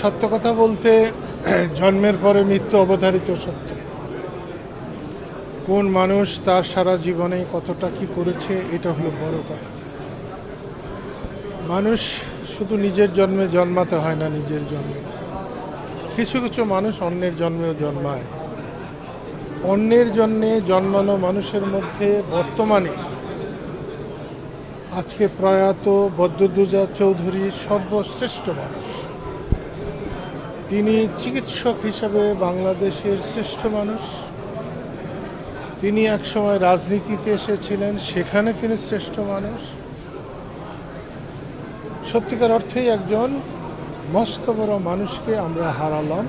সত্য কথা বলতে জন্মের পরে মৃত্যু অবধারিত সত্য। কোন মানুষ তার সারা জীবনে কতটা কি করেছে এটা হলো বড় কথা। মানুষ শুধু নিজের জন্মে জন্মাতে হয় না, নিজের জন্মে কিছু কিছু মানুষ অন্যের জন্মেও জন্মায়। অন্যের জন্মে জন্মানো মানুষের মধ্যে বর্তমানে আজকে প্রয়াত বদরুদ্দোজা চৌধুরী সর্বশ্রেষ্ঠ মানুষ। তিনি চিকিৎসক হিসাবে বাংলাদেশের শ্রেষ্ঠ মানুষ। তিনি একসময় রাজনীতিতে এসেছিলেন, সেখানে তিনি শ্রেষ্ঠ মানুষ। সত্যিকার অর্থেই একজন মস্ত বড় মানুষকে আমরা হারালাম।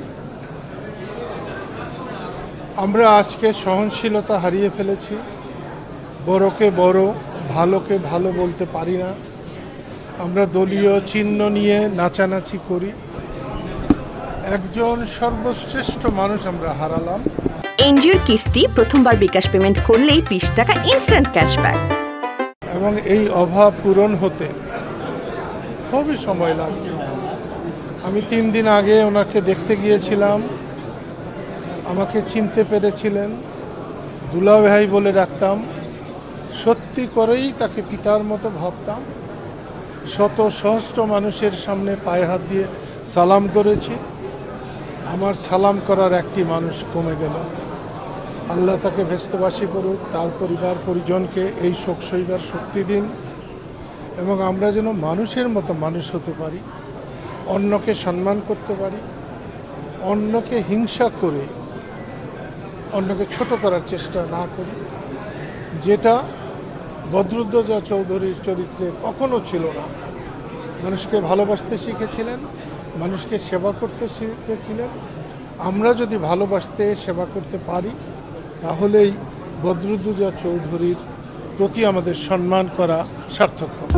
আমরা আজকে সহনশীলতা হারিয়ে ফেলেছি। বড়কে বড়, ভালোকে ভালো বলতে পারি না। আমরা দলীয় চিহ্ন নিয়ে নাচানাচি করি। একজন সর্বশ্রেষ্ঠ মানুষ আমরা হারালাম। এনজিওর কিস্তি প্রথমবার বিকাশ পেমেন্ট করলেই 20 টাকা ইনস্ট্যান্ট ক্যাশব্যাক। এবং এই অভাব পূরণ হতে খুবই সময় লাগছে। আমি 3 দিন আগে ওনাকে দেখতে গিয়েছিলাম। আমাকে চিনতে পেরেছিলেন, দুলা ভাই বলে ডাকতাম। সত্যি করেই তাকে পিতার মতো ভাবতাম। শত সহস্র মানুষের সামনে পায়ে হাত দিয়ে সালাম করেছি। আমার সালাম করার একটি মানুষ কমে গেল। আল্লাহ তাকে ব্যস্তবাসী করুক, তার পরিবার পরিজনকে এই শোক সইবার শক্তি দিন, এবং আমরা যেন মানুষের মতো মানুষ হতে পারি, অন্যকে সম্মান করতে পারি, অন্যকে হিংসা করে অন্যকে ছোট করার চেষ্টা না করি, যেটা বদরুদ্দোজা চৌধুরীর চরিত্রে কখনো ছিল না। মানুষকে ভালোবাসতে শিখেছিলেন, মানুষকে সেবা করতে শিখেছিলেন। আমরা যদি ভালোবাসতে সেবা করতে পারি, তাহলেই বদরুদ্দোজা চৌধুরীর প্রতি আমাদের সম্মান করা সার্থক হবে।